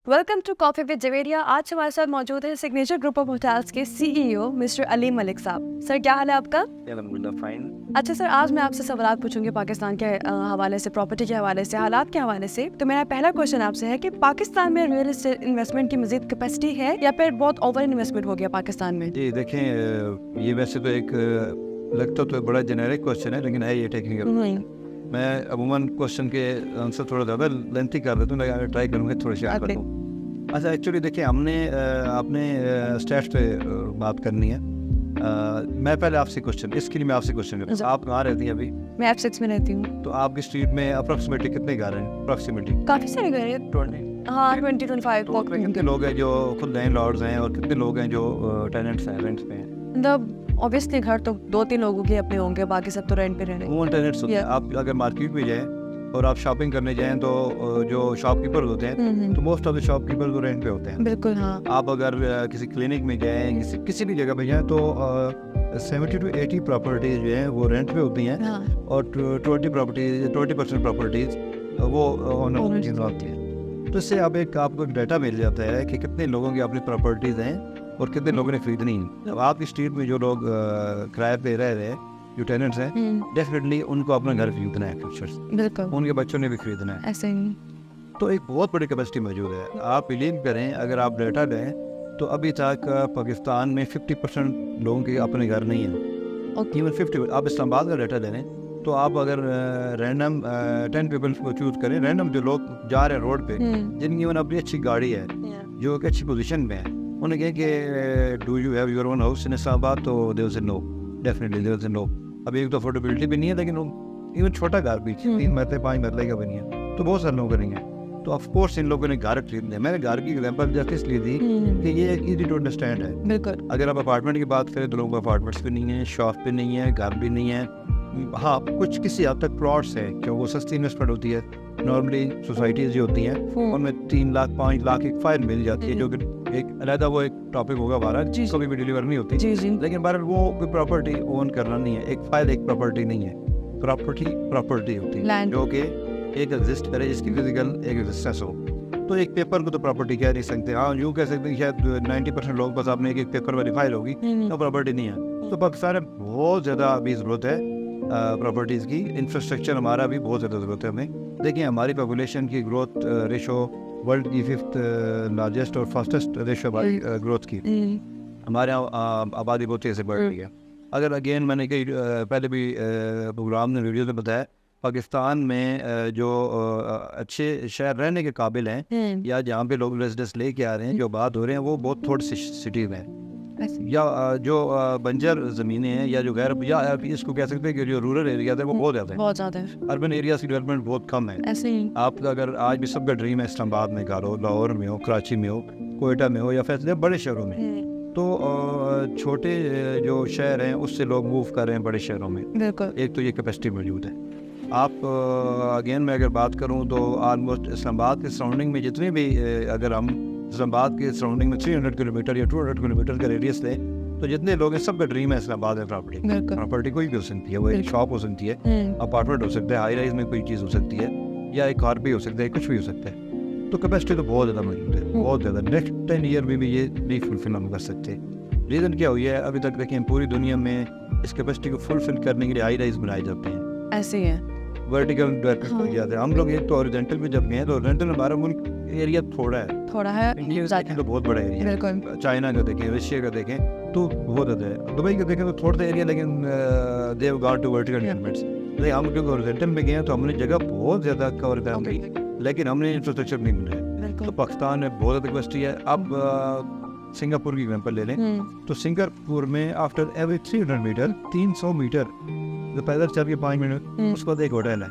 Welcome to coffee with Javeria. आज हमारे साथ मौजूद है सिग्नेचर ग्रुप ऑफ होटल्स के सीईओ मिस्टर अली मलिक साहब। सर क्या हाल है आपका? अल्हम्दुलिल्लाह फाइन। अच्छा सर, आज मैं आपसे सवाल पूछूंगी पाकिस्तान के हवाले से, प्रॉपर्टी के हवाले से, हालात के हवाले से। तो मेरा पहला क्वेश्चन आपसे है कि पाकिस्तान में रियल एस्टेट इन्वेस्टमेंट की मजीद कैपेसिटी है या फिर बहुत ओवर इन्वेस्टमेंट हो गया पाकिस्तान में? जी देखें, ये वैसे तो एक लगता तो बड़ा जेनेरिक क्वेश्चन है, लेकिन है ये टेक्निकल। मैं अमूमन क्वेश्चन के आंसर थोड़ा ज़्यादा लेंथी कर देता हूँ, लेकिन ट्राई करूँगा थोड़ी सी याद करूँ। अच्छा, एक्चुअली देखिए, हमने अपने स्टैट्स पे बात करनी है। मैं पहले आपसे क्वेश्चन, इसके लिए मैं आपसे क्वेश्चन करता हूँ। आप कहाँ रहती हैं अभी? मैं F6 में रहती हूँ। तो आपकी स्ट्रीट में अप्रोक्सीमेटली कितने घर हैं? अप्रोक्सीमेटली काफ़ी सारे घर हैं। 20। हाँ 20-25। तो कितने लोग हैं जो खुद लैंडलॉर्ड्स हैं और कितने लोग हैं जो टेनेंट्स हैं, रेंट्स पे हैं? मतलब ऑब्वियसली घर तो 2-3 लोगों के अपने होंगे, बाकी सब तो रेंट पे रह रहे हैं। वो टेनेंट्स होते हैं। आप अगर मार्केट में जाएं और आप शॉपिंग करने जाएं तो जो शॉपकीपर होते हैं तो मोस्ट ऑफ द शॉपकीपर तो रेंट पे होते हैं। बिल्कुल हाँ। आप अगर किसी क्लिनिक में जाएं, किसी भी जगह पे जाएं तो 70 to 80 प्रॉपर्टीज जो हैं वो रेंट पे होती हैं। हाँ। और 20% प्रॉपर्टीज वो ओनर की होती हैं। तो इससे आप आपको डाटा मिल जाता है कि कितने लोगों की अपनी प्रॉपर्टीज हैं और कितने लोगों ने खरीदनी है। अब आपकी स्ट्रीट में जो लोग किराए पे रह रहे हैं, जो टेनेंट्स हैं, डेफिनेटली उनको अपना घर खरीदना है फ्यूचर, बिल्कुल उनके बच्चों ने भी खरीदना है। ऐसे ही। तो एक बहुत बड़ी कैपेसिटी मौजूद है। आप बिलीव करें, अगर आप डाटा लें तो अभी तक पाकिस्तान में 50% लोगों के अपने घर नहीं है। इवन 50, आप इस्लामाबाद का डाटा ले लें तो आप अगर रैंडम 10 पीपल्स को चूज करें, रैंडम जो लोग जा रहे हैं रोड पे, जिनकी इवन अपनी अच्छी गाड़ी है, जो एक अच्छी पोजीशन में है, उन्हें कहें कि do you have your own house in Islamabad, तो they will say no, definitely they will say no. अभी एक तो अफोर्डेबिलिटी भी नहीं है, लेकिन इवन छोटा घर भी 3 मरतबे 5 मरतबे का भी नहीं है, तो बहुत सारे लोग करेंगे। तो ऑफ कोर्स इन लोगों ने घर खरीदने। मैंने घर की एग्जांपल जस्ट इसलिए दी कि ये एक इजी टू अंडरस्टैंड है। बिल्कुल। अगर आप अपार्टमेंट की बात करें तो लोगों को अपार्टमेंट्स भी नहीं है, शॉप भी नहीं है, घर भी नहीं है। हाँ, कुछ किसी हद तक प्लॉट्स हैं कि वो सस्ती इन्वेस्टमेंट होती है। नॉर्मली सोसाइटीज जो होती हैं उनमें 3 लाख 5 लाख एक फाइल मिल जाती है, जो कि एक अलग वो एक टॉपिक होगा हमारा, कभी भी डिलीवर नहीं होती। लेकिन बहरहाल वो कोई प्रॉपर्टी ओन करना नहीं है। एक फाइल एक प्रॉपर्टी नहीं है, प्रॉपर्टी होती है जो कि एक एग्जिस्ट करे, जिसकी फिजिकल एक एग्जिस्टेंस हो। तो एक पेपर को तो प्रॉपर्टी कह नहीं सकते। हाँ, यूँ कह सकते हैं शायद 90% लोग बस आपने एक पेपर वाली फाइल होगी तो प्रॉपर्टी नहीं है। तो पाकिस्तान में बहुत ज़्यादा अभी ज़रूरत है प्रॉपर्टीज़ की। इंफ्रास्ट्रक्चर हमारा भी बहुत ज़्यादा ज़रूरत है हमें। देखिए, हमारी पॉपुलेशन की ग्रोथ रेशो वर्ल्ड की 5th लार्जेस्ट और फास्टेस्ट रेशो हमारी ग्रोथ की। हमारे यहाँ आबादी बहुत तेज़ी से बढ़ रही है। अगर अगेन मैंने कई पहले भी प्रोग्राम में वीडियो में बताया, पाकिस्तान में जो अच्छे शहर रहने के काबिल हैं या जहाँ पे लोग रेजिडेंस लेके आ रहे हैं, जो बात हो रहे हैं, वो बहुत थोड़ी सी सिटीज़ में या जो बंजर ज़मीनें हैं या जो गैर, या इसको कह सकते हैं कि जो रूरल एरिया है वो बहुत ज़्यादा है। अर्बन एरियाज़ की डेवलपमेंट बहुत कम है। ऐसे ही आप अगर आज भी सबका ड्रीम है इस्लामाबाद में घर हो, लाहौर में हो, कराची में हो, कोयटा में हो, या फिर बड़े शहरों में, तो छोटे जो शहर हैं उससे लोग मूव कर रहे हैं बड़े शहरों में। बिल्कुल। एक तो ये कैपेसिटी मौजूद है। आप अगेन मैं अगर बात करूं तो ऑलमोस्ट इस्लामाबाद के सराउंडिंग में जितने भी अगर हम इस्लामाबाद के सराउंडिंग में 300 किलोमीटर या 200 किलोमीटर का रेडियस लें, तो जितने लोग हैं सबका ड्रीम है इस्लामाबाद में प्रॉपर्टी कोई भी हो सकती है। वो एक शॉप हो सकती है, अपार्टमेंट हो सकता है, हाई राइज में कोई चीज़ हो सकती है, या एक कार भी हो सकता है, कुछ भी हो सकता है। तो कैपेसिटी तो बहुत ज़्यादा मौजूद है, बहुत ज़्यादा। नेक्स्ट 10 ईयर में भी ये नहीं फुलफिल हम कर सकते। रीज़न क्या हुई है? अभी तक देखें, पूरी दुनिया में इस कैपेसिटी को फुलफिल करने के लिए हाई राइज बनाए जाते हैं, ऐसे ही है, वर्टिकल डेवलपमेंट हो जाते हैं। हम लोग एक तो हॉरिजॉन्टल में जब गए तो हॉरिजॉन्टल हमारा मुल्क एरिया थोड़ा है, इंडिया तो बहुत बड़ा एरिया है। चाइना का देखें, रशिया का देखें तो बहुत ज़्यादा है। दुबई का देखें तो थोड़ा सा एरिया, लेकिन they have got two vertical developments. लेकिन हम क्योंकि हॉरिजॉन्टल में गए तो हमने जगह बहुत ज़्यादा कवर कर ली, लेकिन हमने इंफ्रास्ट्रक्चर नहीं बनाया। तो पाकिस्तान में बहुत ज़्यादा कैपेसिटी है। अब सिंगापुर की एग्जाम्पल ले लें तो सिंगापुर में आफ्टर एवरी 300 मीटर 300 मीटर जो पैदल चल के 5 मिनट, उसके बाद एक होटल है।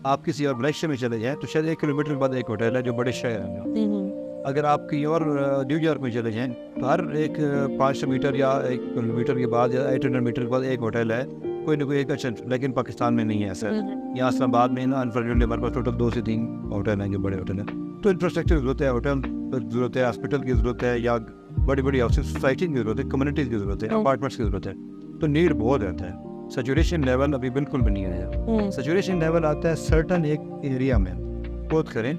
आप किसी और मलेशिया में चले जाएं तो शायद 1 किलोमीटर के बाद एक होटल है, जो बड़े शहर हैं। अगर आप कहीं और न्यूयॉर्क में चले जाएं तो हर एक 500 मीटर या 1 किलोमीटर के बाद या 800 मीटर के बाद एक होटल है, कोई ना कोई एक अच्छा। लेकिन पाकिस्तान में नहीं है ऐसा। यहाँ इस्लामाबाद में ना अनफॉर्चुनेटली हमारे पास टोटल 2 से 3 होटल हैं, जो बड़े होटल हैं। तो इंफ्रास्ट्रक्चर की जरूरत है, होटल की जरूरत है, हॉस्पिटल की जरूरत है, या बड़ी बड़ी हाउसिंग सोसाइटी की जरूरत है, कम्युनिटीज़ की जरूरत है, अपार्टमेंट्स की जरूरत है। तो नीड बहुत रहता है। सैचुरेशन लेवल अभी बिल्कुल भी नहीं आया। सैचुरेशन लेवल आता है सर्टन एक एरिया में। खोद करें,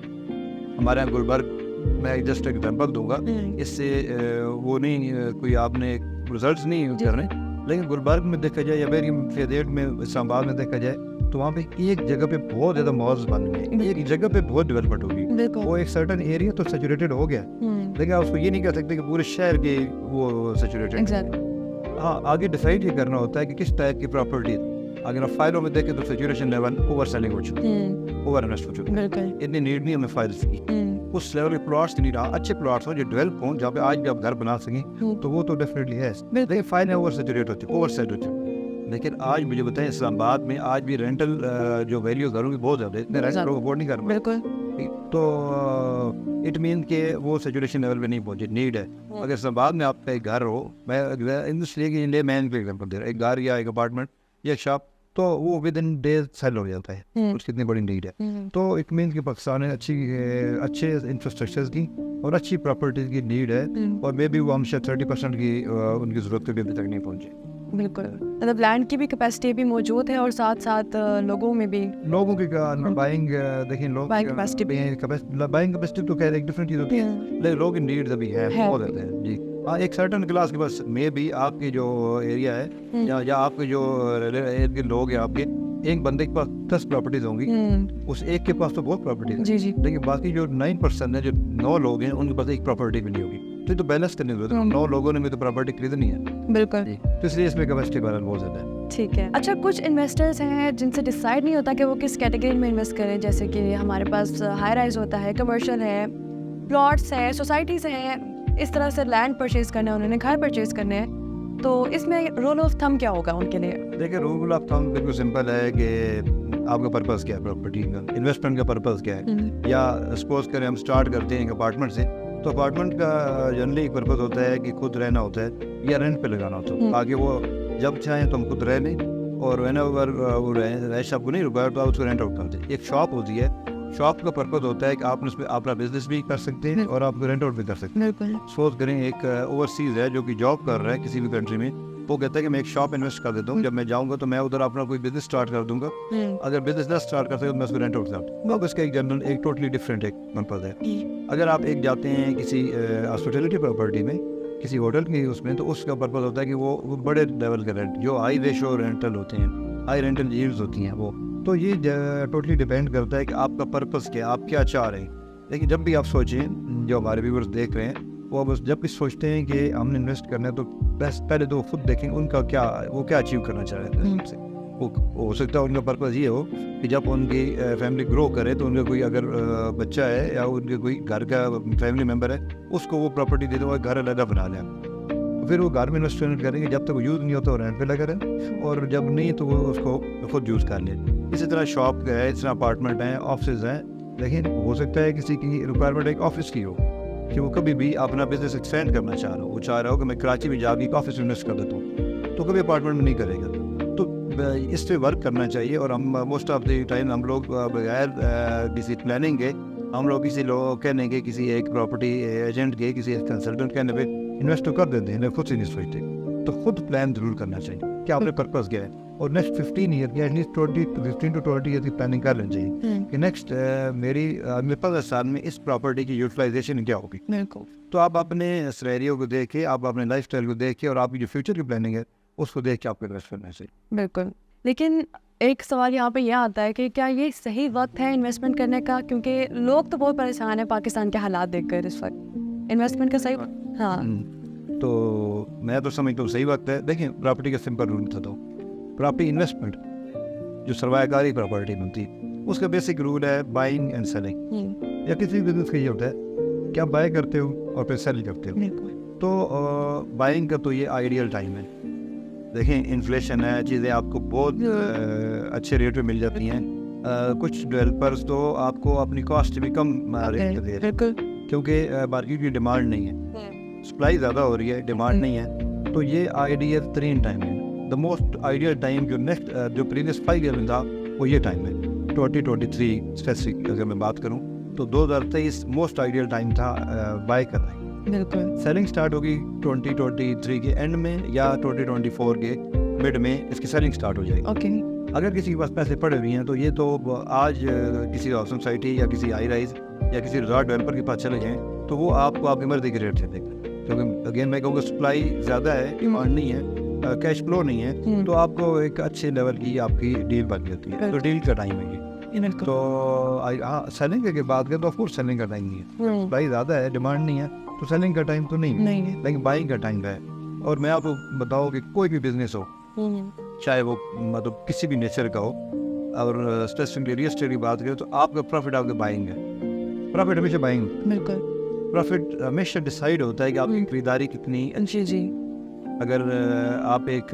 हमारे यहाँ गुलबर्ग मैं जस्ट एग्जांपल दूंगा, इससे वो नहीं कोई आपने रिजल्ट्स नहीं कर रहे, लेकिन गुलबर्ग में देखा जाए या वेरी फेदेट में इस्लामाबाद में देखा जाए तो वहाँ पे एक जगह पे बहुत ज़्यादा मॉल्स बन गए, एक जगह पे बहुत डेवलपमेंट होगी, वो एक सर्टन एरिया तो सैचुरेटेड हो गया, लेकिन आप उसको ये नहीं कह सकते कि पूरे शहर के वो सैचुरेटेड। हाँ, आगे डिसाइड ये करना होता है कि किस टाइप की प्रॉपर्टी। अगर आप फाइलों में देखें तो सैचुरेशन लेवल ओवर सेलिंग हो चुकी है, ओवर इन्वेस्ट हो चुकी है, इतनी नीड नहीं हमें फाइल्स की, उस लेवल के प्लॉट्स की नीड। अच्छे प्लॉट्स हो जो डेवलप हों, जहाँ पे आज भी आप घर बना सकें, तो वो तो डेफिनेटली है, लेकिन फाइल ओवर सैचुरेट होती है, ओवर सेट होती है। लेकिन आज मुझे बताएं इस्लामाबाद में आज भी रेंटल जो वैल्यू घरों की बहुत ज़्यादा है, इतने रेंट लोग अफोर्ड नहीं कर पाते, तो इट मीन के वो सैचुरेशन लेवल पे नहीं पहुंचे, नीड है। अगर इस्लामाबाद में आपका एक घर हो, मैं इसलिए कि ले मैन के एग्जाम्पल दे रहा, एक घर या एक अपार्टमेंट या एक शॉप, तो वो विद इन डेज सेल हो जाता है, उसकी इतनी बड़ी नीड है। तो इट मीन कि पाकिस्तान में अच्छे इंफ्रास्ट्रक्चर की और अच्छी प्रॉपर्टीज की नीड है, और मे बी वो हम शायद 30% की उनकी ज़रूरत भी अभी तक नहीं पहुंचे। बिल्कुल, मतलब लैंड की भी कैपेसिटी भी मौजूद है और साथ साथ लोगों में भी, लोगों की बाइंग देखिए, लोग बाइंग कैपेसिटी तो खैर एक डिफरेंट चीज़ होती है, लेकिन लोग नीड अभी है बहुत ज़्यादा है जी। हाँ, एक सर्टन क्लास के पास मे भी आपकी जो एरिया है या आपके जो लोग हैं, आपके एक बंदे के पास 10 प्रॉपर्टीज होंगी, उस एक के पास तो बहुत प्रॉपर्टीज जी जी, लेकिन बाकी जो 9% है, जो 9 लोग हैं, उनके पास एक प्रॉपर्टी भी नहीं होगी, तो बैलेंस करने की जरूरत है। 9 लोगों ने भी तो प्रॉपर्टी खरीदनी है, बिल्कुल, तो इसलिए इसमें कैपेसिटी बैलेंस बहुत ज़्यादा है। ठीक है। अच्छा, कुछ इन्वेस्टर्स हैं जिनसे डिसाइड नहीं होता कि वो किस कैटेगरी में इन्वेस्ट करें, जैसे कि हमारे पास हाई राइज होता है, कमर्शियल है, प्लॉट्स है, सोसाइटीज़ हैं, इस तरह से लैंड परचेज करना है उन्होंने, घर परचेज करने हैं, तो इसमें रूल ऑफ थंब क्या होगा उनके लिए? देखिए, रूल ऑफ थंब बिल्कुल सिंपल है कि आपका पर्पस क्या है, प्रॉपर्टी का इन्वेस्टमेंट का पर्पस क्या है। या सपोज करें हम स्टार्ट करते हैं एक अपार्टमेंट से, तो अपार्टमेंट का जनरली एक पर्पस होता है कि खुद रहना होता है या रेंट पे लगाना होता है, ताकि वो जब चाहें तो हम खुद रह लें, और व्हेनेवर वो रह आपको नहीं रुका तो आप उसको रेंट आउट करते हैं। एक शॉप होती है, शॉप का पर्पस होता है कि आप उसमें अपना बिजनेस भी कर सकते हैं और आप रेंट आउट भी कर सकते हैं। सपोज करें एक ओवरसीज है जो कि जॉब कर रहा है किसी भी कंट्री में, वो कहता है कि मैं एक शॉप इन्वेस्ट कर देता हूँ, जब मैं जाऊँगा तो मैं उधर अपना कोई बिजनेस स्टार्ट कर दूंगा, अगर बिजनेस ना स्टार्ट कर सके तो मैं उसको रेंट आउट कर दूँ। अब इसका एक जनरल एक टोटली डिफरेंट एक पर्पस है। अगर आप एक जाते हैं किसी हॉस्पिटैलिटी प्रॉपर्टी में, किसी होटल की उसमें, तो उसका पर्पस होता है कि वो बड़े लेवल के रेंट, जो हाई रेशो रेंटल होते हैं, हाई रेंटल यील्ड्स होती हैं वो, तो ये टोटली डिपेंड करता है कि आपका पर्पस क्या है, आप क्या चाह रहे हैं। लेकिन जब भी आप सोचें, जो हमारे व्यूअर्स देख रहे हैं, वो बस जब भी सोचते हैं कि हमने इन्वेस्ट करना है, तो बस पहले तो खुद देखें उनका क्या, वो क्या अचीव करना चाह रहे हैं उससे। वो हो सकता है उनका पर्पस ये हो कि जब उनकी फैमिली ग्रो करे तो उनका कोई अगर बच्चा है या उनके कोई घर का फैमिली मेम्बर है, उसको वो प्रॉपर्टी दे दो और घर अलग बना लें, फिर वो घर में इन्वेस्टमेंट करेंगे, जब तक वो यूज़ नहीं होता वो रेंट पे लगा रहे, और जब नहीं तो वो उसको खुद यूज़ कर ले। इसी तरह शॉप है, इस तरह अपार्टमेंट हैं, ऑफिस हैं, लेकिन हो सकता है किसी की रिक्वायरमेंट एक ऑफिस की हो कि वो कभी भी अपना बिजनेस एक्सटेंड करना चाह रहा हो, वो चाह रहा हो कि मैं कराची में जाके एक ऑफिस इन्वेस्ट कर देता हूँ, तो कभी अपार्टमेंट में नहीं करेगा, तो इस पर वर्क करना चाहिए। और हम मोस्ट ऑफ द टाइम हम लोग बगैर किसी प्लानिंग के, हम लोग किसी लोग कहने के, किसी एक प्रॉपर्टी एजेंट के, किसी कंसल्टेंट कहने पे इन्वेस्ट तो कर देते हैं, खुद से नहीं सोचते। तो खुद प्लान जरूर करना चाहिए कि आपने पर्पस क्या है, और नेक्स्ट 15 ईयर या एटलीस्ट 15 to 20 ईयर की प्लानिंग कर लेनी चाहिए कि नेक्स्ट मेरी 15 साल में इस प्रॉपर्टी की यूटिलाइजेशन क्या होगी। तो आप अपने सिनेरियो को देख के, आप अपने लाइफस्टाइल को देख के, और आपकी जो फ्यूचर की प्लानिंग है उसको देख के आपको इन्वेस्ट करना चाहिए। बिल्कुल, लेकिन एक सवाल यहाँ पे यह आता है कि क्या ये सही वक्त है इन्वेस्टमेंट करने का, क्योंकि लोग तो बहुत परेशान है पाकिस्तान के हालात देखकर इस वक्त, इन्वेस्टमेंट का सही वक्त? हाँ, तो मैं तो समझता हूँ सही वक्त है। देखिए, प्रॉपर्टी का सिंपल रूल था, तो प्रॉपर्टी इन्वेस्टमेंट जो सरमायाकारी प्रॉपर्टी होती है, उसका बेसिक रूल है बाइंग एंड सेलिंग। या किसी बिजनेस का ये होता है कि आप बाय करते हो और फिर सेल करते हो। तो बाइंग का तो ये आइडियल टाइम है। देखें, इन्फ्लेशन है, चीज़ें आपको बहुत अच्छे रेट पे मिल जाती हैं। कुछ डेवलपर्स तो आपको अपनी कॉस्ट भी कम रेट पे दे रहे हैं, क्योंकि मार्केट की डिमांड नहीं है, सप्लाई ज़्यादा हो रही है, डिमांड नहीं है। तो ये आइडियल तरीन टाइम है, द मोस्ट आइडियल टाइम जो नेक्स्ट जो प्रीवियस 5 ईयर में था वो ये टाइम है। 2023 स्पेसिफिक अगर मैं बात करूँ तो 2023 मोस्ट आइडियल टाइम था बाय करना है। बिल्कुल, सेलिंग स्टार्ट होगी 2023 के एंड में या 2024 के मिड में इसकी सेलिंग स्टार्ट हो जाएगी। ओके, अगर किसी के पास पैसे पड़े हुए हैं तो ये तो आज किसी हाउसिंग सोसाइटी या किसी हाई राइज या किसी रिजॉर्ट डेवलपर के पास चले जाएं तो वो आपको आपकी मर्जी के रेट से देगा, क्योंकि अगेन मैं कहूँगा सप्लाई ज़्यादा है, डिमांड नहीं है, कैश फ्लो नहीं है, तो आपको एक अच्छे लेवल की आपकी डील बन जाती है। तो डील का टाइम है ये। तो हाँ, सेलिंग की बात करें तो ऑफकोर्स सेलिंग का टाइम नहीं है, सप्लाई ज़्यादा है, डिमांड नहीं है, तो सेलिंग का टाइम तो नहीं है, लेकिन बाइंग का टाइम है। और मैं आपको बताऊँ कि कोई भी बिजनेस हो, चाहे वो मतलब किसी भी नेचर का हो, और स्पेसिफिकली रियल एस्टेट की बात करें तो आपका प्रॉफिट आपके बाइंग है, प्रॉफिट हमेशा बाइंग, बिल्कुल प्रॉफिट हमेशा डिसाइड होता है कि आपकी खरीदारी कितनी। जी अगर आप एक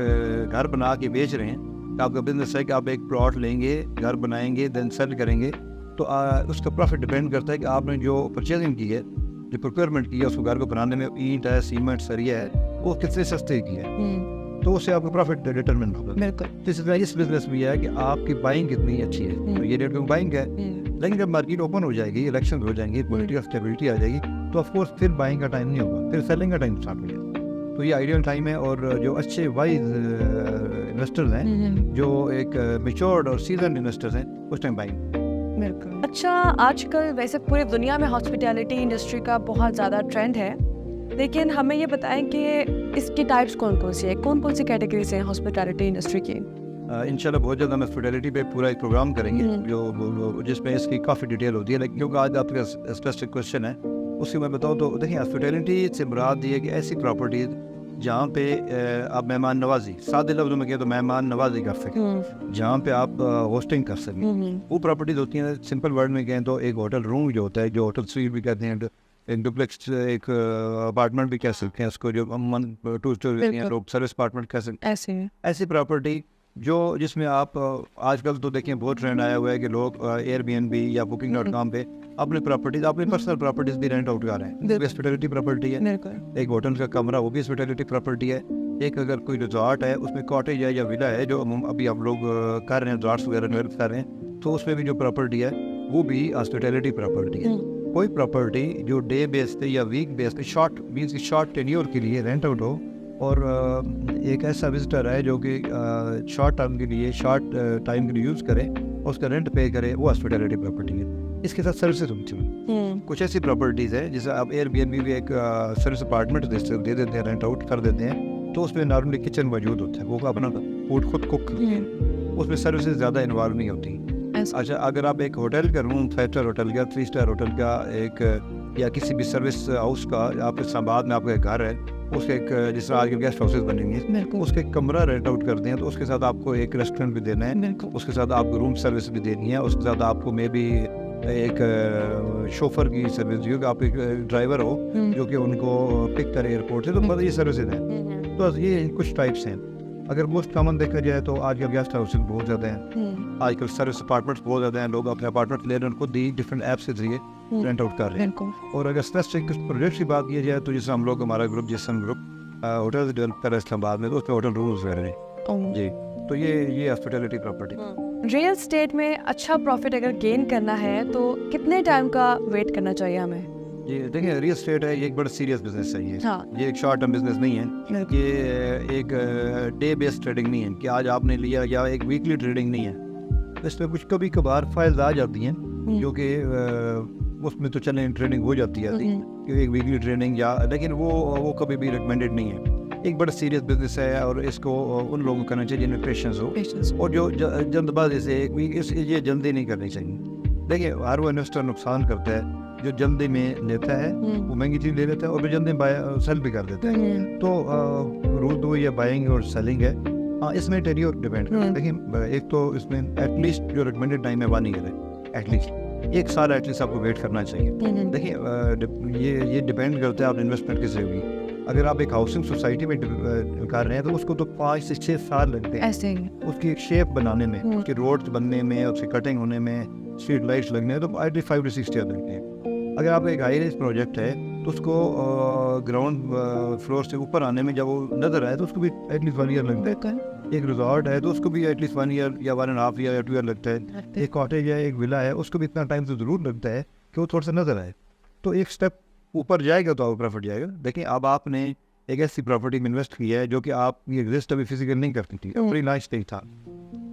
घर बना के बेच रहे हैं, तो आपका बिजनेस है कि आप एक प्लॉट लेंगे, घर बनाएंगे, देन सेल करेंगे, तो उसका प्रॉफिट डिपेंड करता है कि आपने जो परचेजिंग की है, जो प्रोक्योरमेंट की है, उसको घर को बनाने में ईंट है, सीमेंट, सरिया है, वो कितने सस्ते की है, तो उससे आपका प्रॉफिट डिटरमिन होगा। बिल्कुल। तो इस बिजनेस में यह है कि आपकी बाइंग कितनी अच्छी है, तो ये रेट में बाइंग है। लेकिन जब मार्केट ओपन हो जाएगी, इलेक्शन हो जाएंगे, पॉलिटिकल स्टेबिलिटी आ जाएगी, तो ऑफकोर्स फिर बाइंग का टाइम नहीं होगा, फिर सेलिंग का टाइम स्टार्ट हो जाएगा। तो ये आइडियल टाइम है, और जो अच्छे वाइज इन्वेस्टर्स हैं, जो एक मेच्योर्ड और सीजन इन्वेस्टर्स हैं, उस टाइम बाइंग। बिल्कुल। अच्छा, आजकल वैसे पूरी दुनिया में हॉस्पिटैलिटी इंडस्ट्री का बहुत ज़्यादा ट्रेंड है, लेकिन हमें ये बताएं कि इसकी टाइप्स कौन कौन सी है, कौन कौन सी कैटेगरीज हैं हॉस्पिटैलिटी इंडस्ट्री की? इंशाल्लाह बहुत जल्द हम हॉस्पिटैलिटी पे पूरा एक प्रोग्राम करेंगे, जो जिसमें इसकी काफ़ी डिटेल होती है, लेकिन क्योंकि आज आपका स्पेसिफिक क्वेश्चन है, उसकी मैं बताऊँ तो देखिए, हॉस्पिटैलिटी से मुराद ये है कि ऐसी प्रॉपर्टीज जहाँ पे आप मेहमान नवाजी, सादे लफ्ज़ों में कहें तो मेहमान नवाजी कर सकें, जहाँ पे आप होस्टिंग कर सकें, वो प्रॉपर्टीज होती हैं। सिंपल वर्ड में कहें तो एक होटल रूम जो होता है, जो होटल स्वीट भी कहते हैं, एक डुप्लेक्स, एक अपार्टमेंट भी कह सकते हैं उसको, जो टू स्टोरी लोग सर्विस अपार्टमेंट कह सकते हैं, ऐसी प्रॉपर्टी जो जिसमें आप आजकल तो देखें बहुत ट्रेंड आया हुआ है कि लोग एयरबीएनबी या booking.com पे अपनी प्रॉपर्टीज, अपनी पर्सनल प्रॉपर्टीज भी रेंट आउट कर रहे हैं। हॉस्पिटैलिटी प्रॉपर्टी है, एक होटल का कमरा, वो भी हॉस्पिटैलिटी प्रॉपर्टी है। एक अगर कोई रिजॉर्ट है, उसमें कॉटेज है या विला है, जो अभी आप लोग कर रहे हैं, रिजॉर्ट्स वगैरह डेवलप कर रहे हैं, तो उसमें भी जो प्रॉपर्टी है वो भी हॉस्पिटैलिटी प्रॉपर्टी है। कोई प्रॉपर्टी जो डे बेस पे या वीक बेस पे शॉर्ट टेन्योर के लिए रेंट आउट हो, और एक ऐसा विजिटर है जो कि शॉर्ट टर्म के लिए, शॉर्ट टाइम के लिए यूज़ करे, उसका रेंट पे करे, वो हॉस्पिटैलिटी प्रॉपर्टी है। इसके साथ सर्विसेज होती हैं, कुछ ऐसी प्रॉपर्टीज़ है जैसे आप एयरबीएनबी भी एक सर्विस अपार्टमेंट दे देते हैं, रेंट आउट कर देते हैं, तो उसमें नॉर्मली किचन मौजूद होता है, वो अपना फूड खुद कुक करते हैं, उसमें सर्विसेज ज़्यादा इन्वॉल्व नहीं होती। अच्छा, अगर आप एक होटल का रूम, 5 स्टार होटल का, 3 स्टार होटल का, एक या किसी भी सर्विस हाउस का, आपके इस्लामाबाद में आपका घर है, उसके एक जिस तरह आगे गेस्ट हाउसेज बनेंगे, उसके कमरा रेंट आउट करते हैं, तो उसके साथ आपको एक रेस्टोरेंट भी देना है, उसके साथ आपको रूम सर्विस भी देनी है, उसके साथ आपको मे बी एक शोफर की सर्विस दी हो, आप एक ड्राइवर हो जो कि उनको पिक करे एयरपोर्ट से, तो मतलब ये सर्विसेज हैं। तो ये कुछ टाइप्स हैं। अगर मोस्ट कॉमन देखा जाए तो आजकल गेस्ट हाउसेज बहुत ज़्यादा हैं, आजकल सर्विस अपार्टमेंट्स बहुत ज़्यादा हैं, लोग अपने अपार्टमेंट ले रहे हैं, उनको दी डिफरेंट ऐप्स के जरिए रेंट आउट कर रहे हैं। और अगर स्पेसिफिक कुछ प्रोजेक्ट्स की बात की जाए तो जैसे हम लोग, हमारा ग्रुप जिसम ग्रुप होटल डेवलप कर रहा है इस्लामाबाद में, तो उसमें होटल रूम्स वगैरह हैं जी। तो ये हॉस्पिटैलिटी प्रॉपर्टी। रियल एस्टेट में अच्छा प्रॉफिट अगर गेन करना है तो कितने टाइम का वेट करना चाहिए हमें? जी देखिए, रियल एस्टेट है, ये एक बड़ा सीरियस बिजनेस है। ये एक शॉर्ट टर्म बिजनेस नहीं है, ये एक डे बेस्ड ट्रेडिंग नहीं है कि आज आपने लिया, या एक वीकली ट्रेडिंग नहीं है। इसमें कुछ कभी कभार फायदा आ जाती हैं, जो कि उसमें तो चले ट्रेडिंग हो जाती है कि एक वीकली ट्रेडिंग, या लेकिन वो कभी भी रिकमेंडेड नहीं है। एक बड़ा सीरियस बिजनेस है, और इसको उन लोगों को करना चाहिए जिनमें पेशेंस हो, और जो जल्दबाजी से ये जल्दी नहीं करनी चाहिए। देखिए, हर वो इन्वेस्टर नुकसान करता है जो जल्दी में लेता है, वो महंगी चीज़ ले लेता है, और फिर जल्दी सेल भी कर देता है। तो रूल दो ये बाइंग और सेलिंग है। हाँ, इसमें टेन्योर डिपेंड करता है। देखिए, एक तो इसमें एटलीस्ट जो रिकमेंडेड टाइम है 1 ईयर है, एटलीस्ट 1 साल एटलीस्ट आपको वेट करना चाहिए। देखिए, ये डिपेंड करता है आप इन्वेस्टमेंट किसे होगी। अगर आप एक हाउसिंग सोसाइटी में कर रहे हैं तो उसको तो 5 से 6 साल लगते हैं ऐसे ही उसकी एक शेप बनाने में, उसकी रोड्स बनने में, उसकी कटिंग होने में, स्ट्रीट लाइट्स लगने में, तो एटलीस्ट 5 से 6 ईयर लगते हैं। अगर आपका एक हाई रेंज प्रोजेक्ट है तो उसको ग्राउंड फ्लोर से ऊपर आने में जब वो नजर आए तो उसको भी एटलीस्ट 1 ईयर लगता है। एक रिजॉर्ट है तो उसको भी एटलीस्ट 1 ईयर या 1.5 ईयर या 2 ईयर लगता है। एक कॉटेज है, एक विला है, उसको भी इतना टाइम तो ज़रूर लगता है कि वो थोड़ा सा नजर आए। तो एक स्टेप ऊपर जाएगा तो आपको प्रॉफिट जाएगा। देखिए, अब आपने एक ऐसी प्रॉपर्टी में इन्वेस्ट किया है जो कि आपकी एग्जिस्ट अभी फिजिकल नहीं करती थी, फ्री लाइफ स्टेज था,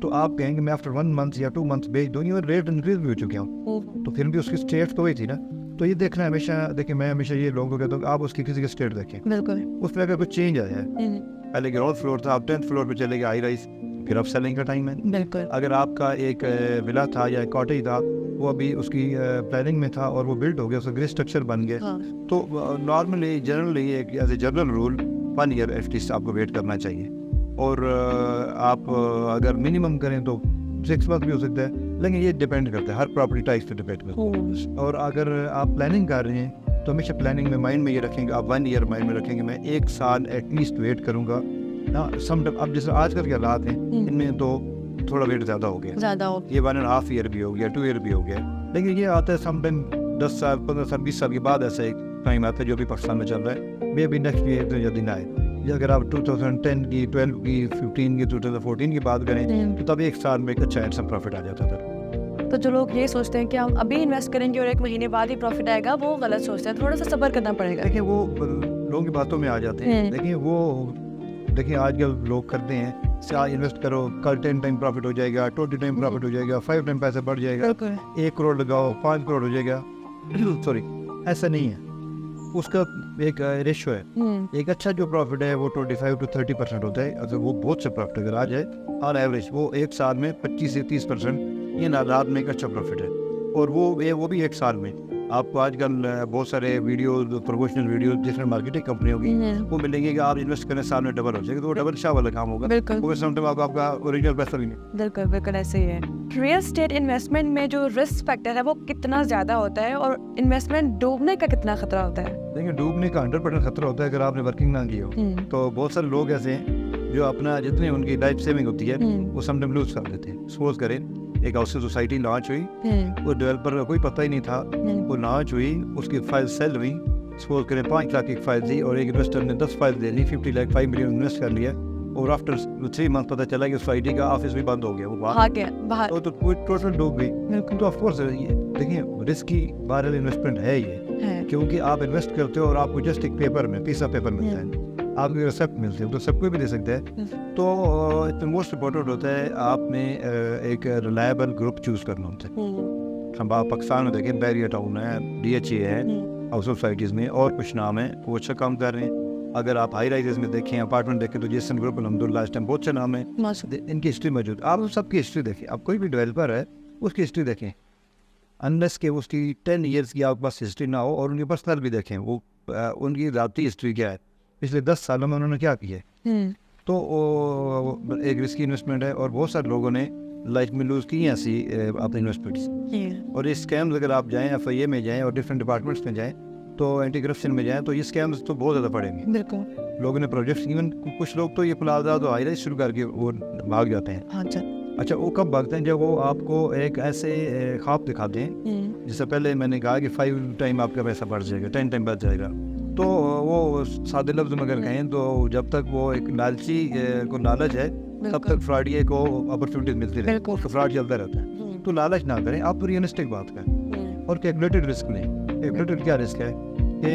तो आप कहेंगे मैं आफ्टर 1 मंथ या 2 मंथ बेच दूँ, और रेट इंक्रीज भी हो चुके हूँ, तो फिर भी उसकी स्टेट तो वही थी ना। तो ये देखना हमेशा, देखिए मैं हमेशा ये लोगों को कहता हूँ कि आप उसकी किसी का स्टेट देखें, बिल्कुल। उसमें अगर कुछ चेंज आया है, पहले ग्राउंड फ्लोर था, आप 10th फ्लोर पे चले गए हाई राइज, फिर अब सेलिंग का टाइम है। बिल्कुल। अगर आपका एक विला था या एक कॉटेज था, वो अभी उसकी प्लानिंग में था और वो बिल्ड हो गया, उसका ग्रे स्ट्रक्चर बन गया, हाँ। तो नॉर्मली जनरली एक as a general rule 1 year at least आपको वेट करना चाहिए। और आप अगर मिनिमम करें तो 6 मंथ भी हो सकता है, लेकिन ये डिपेंड करता है, हर प्रॉपर्टी टाइप पे डिपेंड करता है। और अगर आप प्लानिंग कर रहे हैं तो हमेशा प्लानिंग में माइंड में ये रखेंगे, आप 1 ईयर माइंड में रखेंगे, मैं 1 साल एटलीस्ट वेट करूँगा ना। समटाइम अब जैसे आजकल के हालात हैं, इनमें तो थोड़ा वेट ज़्यादा हो गया, ये 1.5 ईयर भी हो गया, 2 ईयर भी हो गया, लेकिन ये आता है समटाइम 10 साल 15 साल 20 साल के बाद ऐसा एक टाइम आता है जो अभी पाकिस्तान में चल रहा है। मे बी नेक्स्ट ईयर तो जल्दी ना आए। या अगर आप 2010 की, 12 की, 15 की, 2014 की बात करें तो तब 1 साल में एक अच्छा हैंडसम प्रॉफिट आ जाता था। तो जो लोग ये सोचते हैं कि हम अभी इन्वेस्ट करेंगे और 1 महीने बाद ही प्रॉफिट आएगा, वो गलत सोचते हैं, थोड़ा सा सब्र करना पड़ेगा। देखिए वो लोगों की बातों में आ जाते हैं, देखिए आजकल लोग करते हैं से आज इन्वेस्ट करो, कल 10 टाइम प्रॉफिट हो जाएगा, 20 टाइम प्रॉफिट हो जाएगा, 5 टाइम पैसा बढ़ जाएगा, 1 करोड़ लगाओ 5 करोड़ हो जाएगा। सॉरी, ऐसा नहीं है, उसका एक रेशो है। एक अच्छा जो प्रॉफिट है वो 25 to 30% होता है। अगर वो बहुत से प्रॉफिट अगर आ जाए ऑन एवरेज, वो 1 साल में 25 से 30% इन आदात में एक अच्छा प्रॉफिट है। और वो भी 1 साल में। आपको आजकल बहुत सारे video, promotional video different marketing कंपनियों की वो मिलेंगे कि आप इन्वेस्ट करने साल में डबल हो जाएगा, तो वो डबल शाह वाला काम होगा। वो समटाइम आपका ओरिजिनल पैसा भी नहीं। बिल्कुल ऐसे ही है। रियल स्टेट इन्वेस्टमेंट में जो रिस्क फैक्टर है वो कितना ज़्यादा होता है और इन्वेस्टमेंट डूबने का कितना खतरा होता है? देखिए डूबने का 100% खतरा होता है अगर आपने वर्किंग ना की हो। तो बहुत सारे लोग ऐसे हैं जो अपना जितनी उनकी लाइफ सेविंग होती है वो समटाइम लूज कर देते हैं। सपोज करें एक हाउसिंग सोसाइटी लॉन्च हुई, वो डेवलपर का कोई पता ही नहीं था, वो लॉन्च हुई, उसकी फाइल सेल हुई, सपोज करें 5 लाख की फाइल दी और एक इन्वेस्टर ने 10 फाइल दे दी, 50 लाख 5 मिलियन इन्वेस्ट कर लिया और आफ्टर 3 मंथ पता चला कि सोसाइटी का ऑफिस भी बंद हो गया, वो बाहर तो कोई टोटल डूब गई। तो ऑफ कोर्स ये देखिए रिस्की बारल इन्वेस्टमेंट है ये, क्योंकि आप इन्वेस्ट करते हो और आपको जस्ट एक पेपर में पीस ऑफ पेपर मिलता है, आपको रिसिप्ट मिलते हैं, तो सब कोई भी दे सकता है। तो इसमें मोस्ट इम्पोर्टेंट होता है आपने एक रिलायबल ग्रुप चूज करना होता है। हम पाकिस्तान में देखें, बैरियर टाउन है, DHA है, हाउस सोसाइटीज़ में और कुछ नाम है, वो अच्छा काम कर रहे हैं। अगर आप हाई राइजेस में देखें, अपार्टमेंट देखें, तो जेसन ग्रुप अल्हम्दुलिल्लाह इस टाइम बहुत से नाम है, इनकी हिस्ट्री मौजूद। आप सबकी हिस्ट्री देखें, आप कोई भी डेवलपर है उसकी हिस्ट्री देखें, अनलेस के उसकी 10 ईयर्स की आपके पास हिस्ट्री ना हो, और उनकी पर्सनल भी देखें, वो उनकी ज़ाती हिस्ट्री क्या है, पिछले 10 सालों में उन्होंने क्या किया है। तो एक रिस्की इन्वेस्टमेंट है और बहुत सारे लोगों ने लाइफ में लूज़ की ऐसी अपनी इन्वेस्टमेंट्स। और ये स्कैम्स अगर आप जाएँ FIA में जाएँ और डिफरेंट डिपार्टमेंट्स में जाएँ, तो एंटी करप्शन में जाएँ, तो ये स्कैम्स तो बहुत ज़्यादा पड़ेंगे। बिल्कुल लोगों ने प्रोजेक्ट्स, इवन कुछ लोग तो ये प्लाजा तो हाई राइज शुरू करके वो भाग जाते हैं। अच्छा, वो कब भागते हैं? जब वो आपको एक ऐसे ख्वाब दिखाते हैं, जिससे पहले मैंने कहा कि 5 टाइम आपका पैसा बढ़ जाएगा, 10 टाइम बढ़ जाएगा। तो वो सादे लफ्ज़ में अगर कहें तो जब तक वो एक लालची को लालच है, तब तक फ्रॉडिये को अपॉर्चुनिटीज मिलती रहे, उसका फ्रॉड चलता रहता है। तो लालच ना करें, आप रियलिस्टिक बात करें और कैलकुलेटेड रिस्क लें। कैलकुलेटेड क्या रिस्क है कि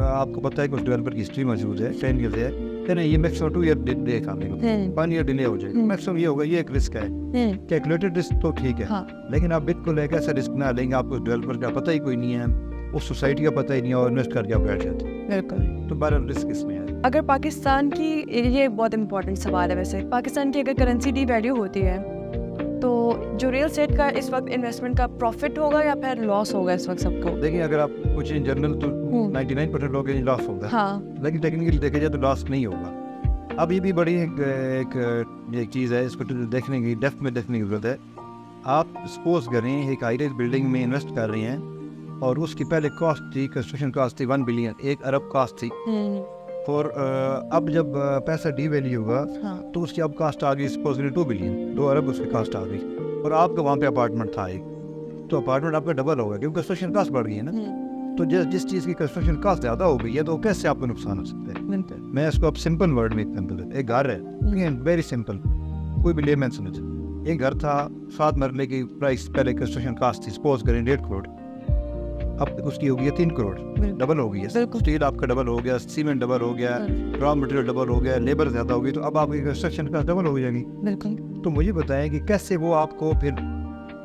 आपको पता है कि उस डेवलपर की हिस्ट्री मौजूद है, 10 ईयर है, फिर ये मैक्सिमम 2 ईयर डिले खाने को, 1 ईयर डिले हो जाएगा, मैक्सिमम ये होगा, ये एक रिस्क है। कैलकुलेटेड रिस्क तो ठीक है, लेकिन आप बिल्कुल एक ऐसा रिस्क ना लेंगे, आपको डेवलपर का पता ही कोई नहीं है, उस सोसाइटी का पता ही नहीं है और इन्वेस्ट करके आप बैठ जाते हैं। बिल्कुल। तो बड़ा रिस्क इसमें है। अगर पाकिस्तान की, ये बहुत इंपॉर्टेंट सवाल है वैसे, पाकिस्तान की अगर करेंसी डीवैल्यू होती है तो जो रियल एस्टेट का इस वक्त इन्वेस्टमेंट का प्रॉफिट होगा या फिर लॉस होगा इस वक्त सबको? देखिए अगर आप कुछ इन जनरल तो 99% लोग लॉस होगा, लेकिन टेक्निकली देखा जाए तो लॉस नहीं होगा। अब ये भी बड़ी एक चीज़ है, इसको देखने की डेप्थ में देखने की जरूरत है। आप सपोज करें एक हाई राइज बिल्डिंग में इन्वेस्ट कर रहे हैं और उसकी पहले कॉस्ट थी, कंस्ट्रक्शन कॉस्ट थी 1 बिलियन, 1 अरब कॉस्ट थी। और अब जब पैसा डीवैल्यू हुआ तो उसकी अब कास्ट आ गई सपोज 2 बिलियन, 2 अरब उसकी कास्ट आ गई, और आपका वहाँ पे अपार्टमेंट था एक, तो अपार्टमेंट आपका डबल हो गया क्योंकि कंस्ट्रक्शन कास्ट बढ़ गई है ना। तो जिस चीज़ की कंस्ट्रक्शन कास्ट ज़्यादा हो गई है तो कैसे आपको नुकसान हो सकता है। मैं इसको अब सिंपल वर्ड में एग्जाम्पल, एक घर है, वेरी सिंपल, कोई भी लेमैन समझ, एक घर था 7 मरले की, प्राइस पहले कंस्ट्रक्शन कास्ट थी सपोज करें 1.5 करोड़, अब उसकी हो गई है 3 करोड़, डबल हो गई है। स्टील आपका डबल हो गया, सीमेंट डबल हो गया, रॉ मटेरियल डबल हो गया, लेबर ज़्यादा हो गई, तो अब आपकी कंस्ट्रक्शन का डबल हो जाएगी। तो मुझे बताएं कि कैसे वो आपको फिर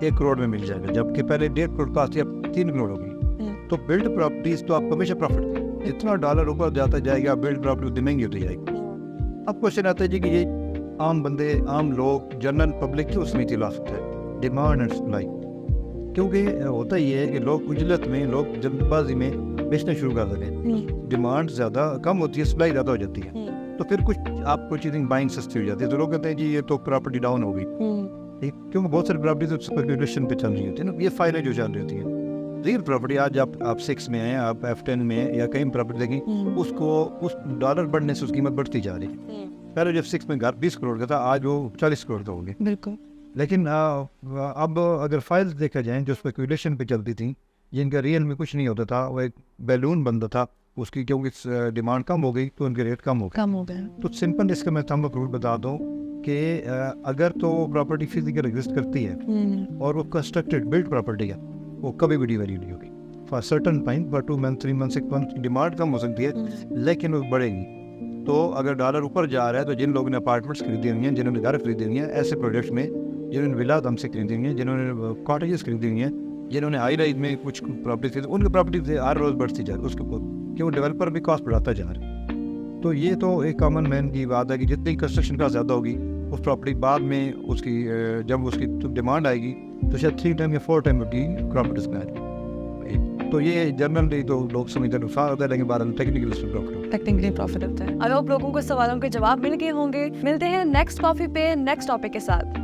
1 करोड़ में मिल जाएगा, जबकि पहले 1.5 करोड़ कास्ट थी, अब 3 करोड़ हो गई। तो बिल्ड प्रॉपर्टीज तो आपको हमेशा प्रॉफिट, जितना डॉलर ऊपर जाता जाएगा बिल्ड प्रॉपर्टी उतनी महंगी होती जाएगी। अब क्वेश्चन आता है जी कि ये आम बंदे, आम लोग, जनरल पब्लिक क्यों समिति ला सकता है? Demand and supply. क्योंकि होता ही है कि लोग उजलत में, लोग जल्दबाजी में बेचना शुरू कर देते हैं। डिमांड ज़्यादा कम होती है, सप्लाई ज़्यादा हो जाती है, तो फिर कुछ आपको चीज़ें बाइंग सस्ती हो जाती है। तो लोग कहते हैं जी ये तो प्रॉपर्टी डाउन होगी, ठीक, क्योंकि बहुत सारी प्रॉपर्टी तो स्पेकुलेशन पे चल रही होती है ना, ये फायदे जो चल रही होती है। रियल प्रॉपर्टी आज आप 6 में हैं, आप F10 में हैं या कहीं प्रॉपर्टी देखें, उसको उस डॉलर बढ़ने से उसकी कीमत बढ़ती जा रही है। पहले जब 6 में घर 20 करोड़ का था, आज वो 40 करोड़ का हो गया। बिल्कुल। लेकिन अब अगर फाइल्स देखा जाए जो स्पेकुलेशन पे चलती थी, जिनका रियल में कुछ नहीं होता था, वो एक बैलून बनता था उसकी, क्योंकि डिमांड कम हो गई तो उनके रेट कम हो गए। तो सिंपल इसका मैं थंब प्रूफ बता दूं कि अगर तो प्रॉपर्टी फिजिकल एग्जिस्ट करती है और वो कंस्ट्रक्टेड बिल्ड प्रॉपर्टी है, वो कभी भी डिवैल्यू नहीं होगी। For certain time, for 2 month 3 month 6 month demand कम हो सकती है, लेकिन वो बढ़ेगी। तो अगर डॉलर ऊपर जा रहा है तो जिन लोगों ने अपार्टमेंट्स खरीदी हुई हैं, जिन्होंने घर खरीदी हुई हैं, ऐसे प्रोजेक्ट्स में, जिन्होंने विला हमसे खरीदी हुई हैं, जिन्होंने कॉटेजेस खरीदी हुई हैं, जिन्होंने हाई राइज में कुछ प्रॉपर्टी खरीदी, उनकी प्रॉपर्टी हर रोज़ बढ़ती जा रही है उसके ऊपर, क्यों डेवलपर भी कॉस्ट बढ़ाता जा रहा है। तो ये तो एक कॉमन मैन की बात है कि जितनी कंस्ट्रक्शन का ज़्यादा होगी उस प्रॉपर्टी बाद में उसकी जब उसकी डिमांड आएगी तो शायद 3 टाइम या 4 टाइम होगी प्रॉपर्टीज में। तो ये जनरली तो लोग समझते हैं नुकसान होता है, लेकिन बारह टेक्निकली प्रॉफिट होता है। अब आप लोगों को सवालों के जवाब मिल गए होंगे। मिलते हैं नेक्स्ट कॉफी पे नेक्स्ट टॉपिक के साथ।